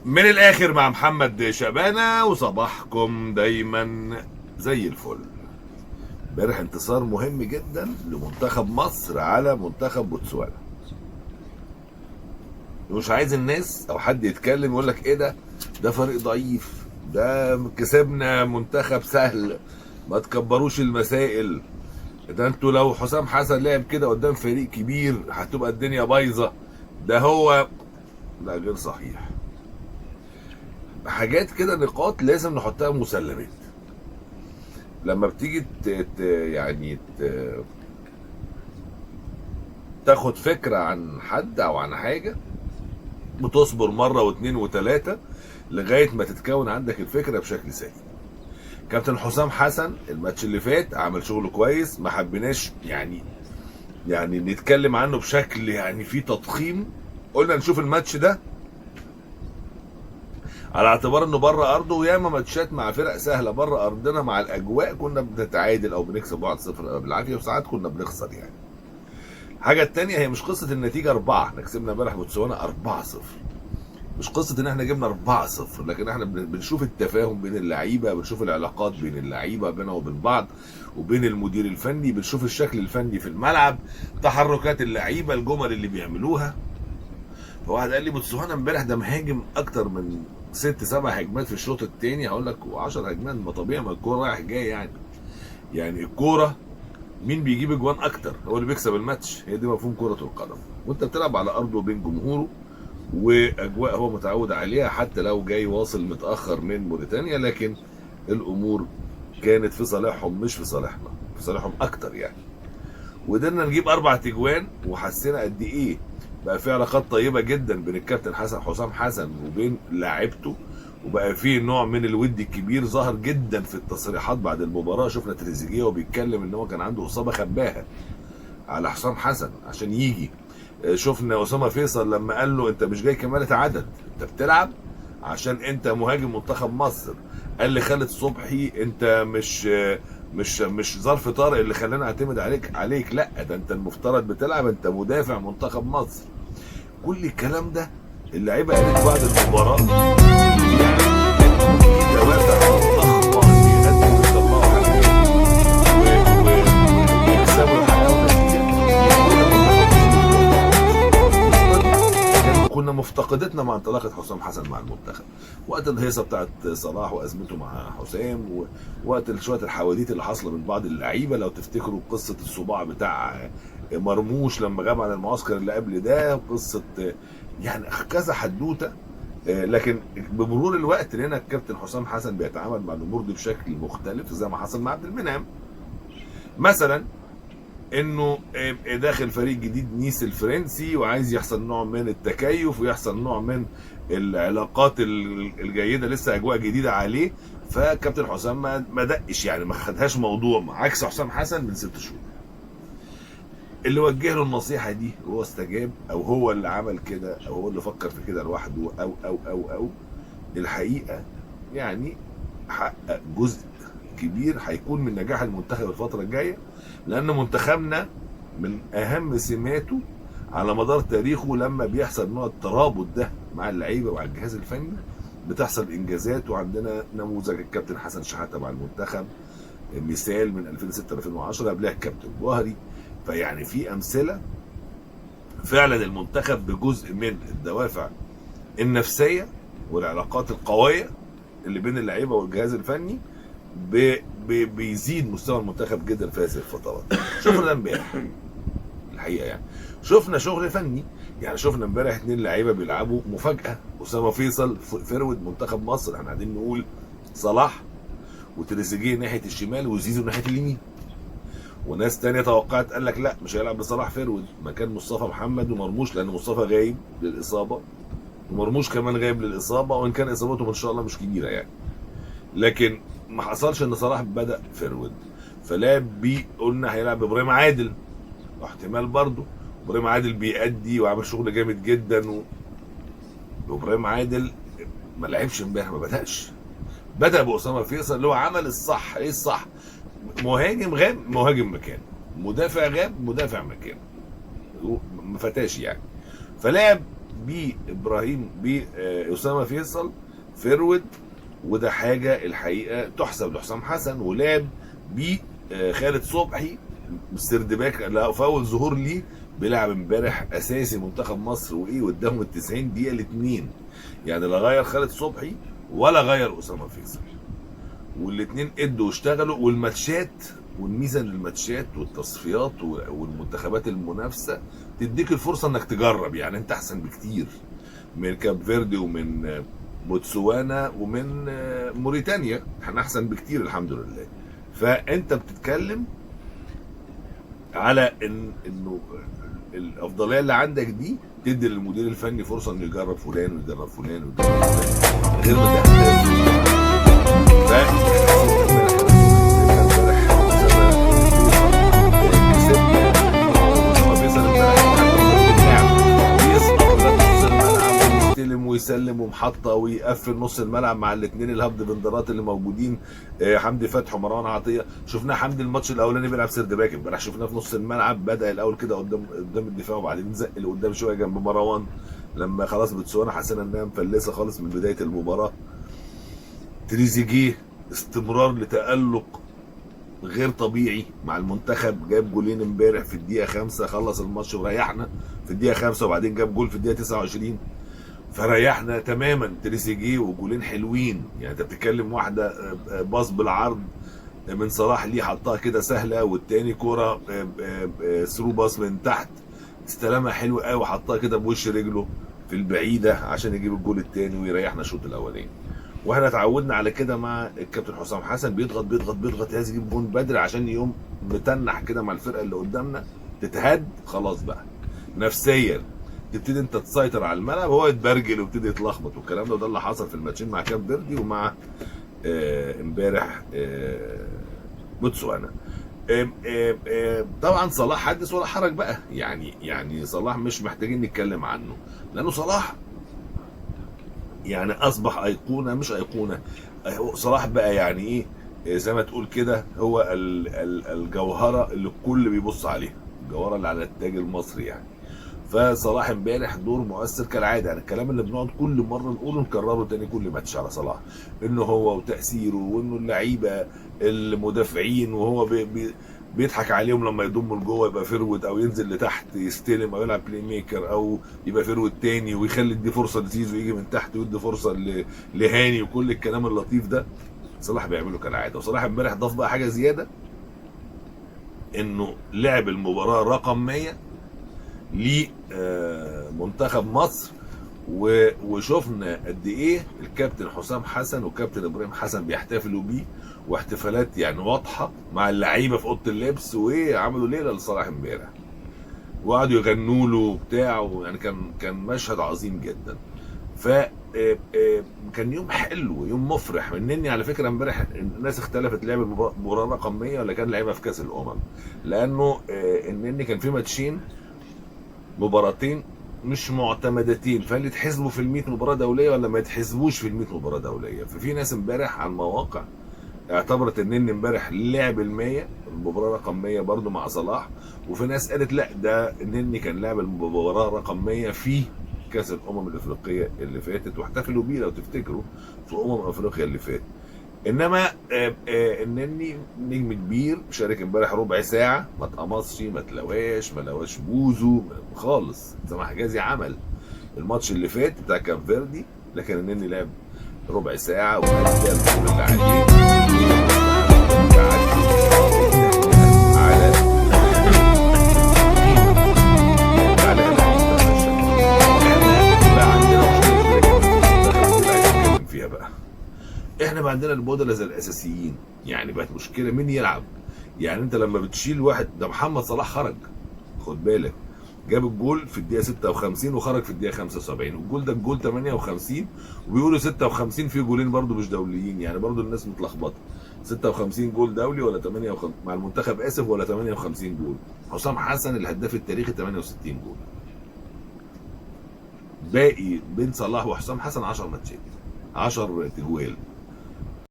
من الاخر مع محمد شبانة، وصباحكم دايما زي الفل. امبارح انتصار مهم جدا لمنتخب مصر على منتخب بوتسوانا. مش عايز الناس او حد يتكلم يقول لك ايه ده فريق ضعيف، ده كسبنا منتخب سهل، ما تكبروش المسائل، ده انتوا لو حسام حسن لعب كده قدام فريق كبير هتبقى الدنيا بايظه، ده هو. لا، غير صحيح. حاجات كده، نقاط لازم نحطها مسلمات. لما بتيجي تاخد فكرة عن حد او عن حاجة، بتصبر مرة واثنين وثلاثة لغاية ما تتكون عندك الفكرة بشكل سليم. كابتن حسام حسن الماتش اللي فات عمل شغل كويس، ما حبيناش يعني نتكلم عنه بشكل فيه تضخيم. قلنا نشوف الماتش ده على اعتبار انه بره ارضه، وياما ماتشات مع فرق سهله بره ارضنا مع الاجواء كنا بنتعادل او بنكسب 1-0 بالعافيه، وساعات كنا بنخسر يعني. الحاجه الثانيه هي مش قصه النتيجه 4، احنا كسبنا امبارح بوتسوانا 4-0. مش قصه ان احنا جبنا 4-0، لكن احنا بنشوف التفاهم بين اللعيبه، بنشوف العلاقات بين اللعيبه بينهم وبين بعض وبين المدير الفني، بنشوف الشكل الفني في الملعب، تحركات اللعيبه، الجمل اللي بيعملوها. فواحد قال لي بوتسوانا امبارح ده مهاجم اكتر من 6-7 هجمات في الشوط الثاني. هقول لك 10 هجمات، ما طبيعي، ما الكوره رايح جاي يعني الكوره مين بيجيب اجوان اكتر هو اللي بيكسب الماتش. هي دي مفهوم كره القدم، وانت بتلعب على ارضه بين جمهوره واجواء هو متعود عليها، حتى لو جاي واصل متاخر من موريتانيا، لكن الامور كانت في صالحهم مش في صالحنا، في صالحهم اكتر يعني. وقدرنا نجيب 4 تجوان، وحسينا قد ايه بقى في علاقات طيبه جدا بين الكابتن حسام حسن وبين لاعيبته، وبقى في نوع من الود الكبير ظهر جدا في التصريحات بعد المباراه. شفنا تريزيجيه وبيتكلم ان هو كان عنده اصابه خباها على حسام حسن عشان يجي. شفنا اسامه فيصل لما قال له انت مش جاي كمالة عدد، انت بتلعب عشان انت مهاجم منتخب مصر. قال لي خالد صبحي انت مش ظرف طارئ اللي خلانا اعتمد عليك، لا ده انت المفترض بتلعب، انت مدافع منتخب مصر. كل الكلام ده اللعيبه قالت بعد المباراه، في دوافع ضخمه ان يقدموا يطلعوا حاجات ويكسبوا الحياه ونتيجه. كنا مفتقدتنا مع انطلاقه حسام حسن مع المنتخب، وقت الهيصه بتاعت صلاح وازمته مع حسام، ووقت شويه الحواديت اللي حاصله من بعض اللعيبه. لو تفتكروا قصه الصباع بتاع مرموش لما غاب عن المعسكر اللي قبل ده، قصه كذا حدوته. لكن بمرور الوقت لقينا الكابتن حسام حسن بيتعامل مع الامور دي بشكل مختلف، زي ما حصل مع عبد المنعم مثلا، انه داخل فريق جديد نيس الفرنسي، وعايز يحصل نوع من التكيف ويحصل نوع من العلاقات الجيده، لسه اجواء جديده عليه. فكابتن حسام ما دقش ما خدهاش موضوع، عكس حسام حسن من 6 شهور اللي وجه له النصيحه دي وهو استجاب، او هو اللي عمل كده، او هو اللي فكر في كده لوحده، او الحقيقه حقق جزء كبير هيكون من نجاح المنتخب الفتره الجايه. لان منتخبنا من اهم سماته على مدار تاريخه لما بيحصل نوع الترابط ده مع اللعيبه ومع الجهاز الفني بتحصل انجازات. وعندنا نموذج الكابتن حسن شحاته مع المنتخب، مثال من 2006 2010، قبلها الكابتن جوهري. في امثله فعلا المنتخب بجزء من الدوافع النفسيه والعلاقات القويه اللي بين اللعيبه والجهاز الفني بيزيد مستوى المنتخب جدا في هذه الفترات. شفنا ده امبارح الحقيقه، شفنا شغل فني. شفنا امبارح 2 لعيبه بيلعبوا مفاجاه، اسامه فيصل فرود منتخب مصر، احنا قاعدين نقول صلاح وتريزيجيه ناحيه الشمال وزيزو ناحيه اليمين، وناس تانية توقعت قال لك لا مش هيلعب بصلاح فرود مكان مصطفى محمد ومرموش، لان مصطفى غايب للاصابه ومرموش كمان غايب للاصابه، وان كان اصابته ان شاء الله مش كبيره لكن ما حصلش ان صلاح بدا فرود. فلعب بيه، قلنا هيلعب ابراهيم عادل، واحتمال برضه ابراهيم عادل بيأدي وعمل شغل جامد جدا، وابراهيم عادل ما لعبش امبارح، ما بدأش، بدأ بأسامة فيصل اللي هو عمل الصح. ايه الصح؟ مهاجم غاب مهاجم مكانه، مدافع غاب مدافع مكانه، ما فتاش فلعب بابراهيم باسامه فيصل فيرود، وده حاجه الحقيقه تحسب لحسام حسن. ولعب بخالد صبحي سردباك، لا فاول ظهور ليه، بيلعب امبارح اساسي منتخب مصر، وايه قدامهم ال 90 دقيقه الاثنين، يعني لا غير خالد صبحي ولا غير اسامه فيصل، والاثنين ادوا واشتغلوا. والماتشات، والميزه للماتشات والتصفيات والمنتخبات المنافسه تديك الفرصه انك تجرب. يعني انت احسن بكتير من كاب فيردي ومن بوتسوانا ومن موريتانيا، احنا احسن بكتير الحمد لله. فانت بتتكلم على انه الافضليه اللي عندك دي تدي للمدير الفني فرصه انه يجرب فلان ويجرب فلان ويجرب فلان غير ما ويسلم ومحطه ويقفل نص الملعب مع الاثنين الهبد بندرات اللي موجودين، حمدي فتحي ومروان عطيه. شفناه حمدي الماتش الاولاني بيلعب سردباك، امبارح شفناه في نص الملعب بدا الاول كده قدام الدفاع، وبعدين زق لقدام شويه جنب مروان لما خلاص بوتسوانا حسينا انها مفلسه خالص من بدايه المباراه. تريزيجيه استمرار لتالق غير طبيعي مع المنتخب، جاب جولين امبارح في الدقيقه 5، خلص الماتش وريحنا في الدقيقه 5، وبعدين جاب جول في الدقيقه 29 فريحنا تماما. تريزيجيه وجولين حلوين، يعني انت بتتكلم واحده باص بالعرض من صلاح ليه حطها كده سهله، والتاني كوره ثرو باص من تحت استلمها حلو قوي وحطها كده بوش رجله في البعيده عشان يجيب الجول الثاني ويريحنا الشوط الاولاني. واحنا اتعودنا على كده مع الكابتن حسام حسن، بيضغط بيضغط بيضغط عايز يجيب جون بدري عشان يقوم متنح كده مع الفرقه اللي قدامنا تتهد، خلاص بقى نفسيا تبتدي انت تسيطر على الملعب، هو يتبرجل ويبتدي يتلخبط والكلام ده. وده اللي حصل في الماتشين مع كاب فيردي ومع امبارح بوتسوانا. طبعا صلاح حدث ولا حرج بقى، يعني صلاح مش محتاجين نتكلم عنه، لانه صلاح يعني اصبح ايقونه، مش ايقونه، صلاح بقى يعني ايه زي ما تقول كده، هو الجوهره اللي الكل بيبص عليها، الجوهره اللي على التاج المصري يعني. فصلاح امبارح دور مؤثر كالعاده، يعني الكلام اللي بنقعد كل مره نقوله نكرره تاني كل ماتش على صلاح، انه هو وتاثيره، وانه اللعيبه المدافعين وهو بيضحك عليهم لما يضموا لجوه يبقى فيرود، او ينزل لتحت يستلم او يلعب بلاي ميكر، او يبقى فيرود تاني ويخلي يدي فرصه لزيزو يجي من تحت ويدي فرصه لهاني، وكل الكلام اللطيف ده صلاح بيعمله كالعاده. وصلاح امبارح ضاف بقى حاجه زياده، انه لعب المباراه رقم 100 لمنتخب مصر، وشفنا قد ايه الكابتن حسام حسن والكابتن ابراهيم حسن بيحتفلوا بيه، واحتفالات يعني واضحه مع اللعيبه في اوضه اللبس، وعملوا ليله لصلاح امبارح وقعدوا يغنوا له بتاع، يعني كان مشهد عظيم جدا. ف كان يوم حلو، يوم مفرح. مني على فكره امبارح الناس اختلفت، لعب المباراه رقم 100 ولا كان لعبها في كاس الامم، لانه انني كان في ماتشين، مباراتين مش معتمدتين، فهل يتحسبوا في ال100 مباراه دوليه ولا ما يتحسبوش في ال100 مباراه دوليه. ففي ناس امبارح على المواقع اعتبرت ان امبارح لعب ال100 المباراه رقم 100 برضو مع صلاح، وفي ناس قالت لا ده ان كان لعب المباراه رقم 100 في كاس الامم الافريقيه اللي فاتت، واحتفلوا بيه لو تفتكروا في افريقيا اللي فاتت. انما انني نجم كبير شارك امبارح ربع ساعه، ما اتقمصش، ما لواش بوزو خالص، سامح حجازي عمل الماتش اللي فات بتاع كاب فيردي، لكن انني لعب ربع ساعه وادى الجول اللي عليه احنا بقى عندنا البودلة الاساسيين، يعني بقت مشكله مين يلعب. يعني انت لما بتشيل واحد، ده محمد صلاح خرج، خد بالك، جاب الجول في الدقيقه 56 وخرج في الدقيقه 75، والجول ده الجول 58، وبيقولوا 56 فيه جولين برضو مش دوليين، يعني برضو الناس متلخبطه، 56 جول دولي ولا 58 مع المنتخب اسف، ولا 58 جول. حسام حسن الهداف التاريخي 68 جول، باقي بين صلاح وحسام حسن 10 ماتشات 10 تجوال.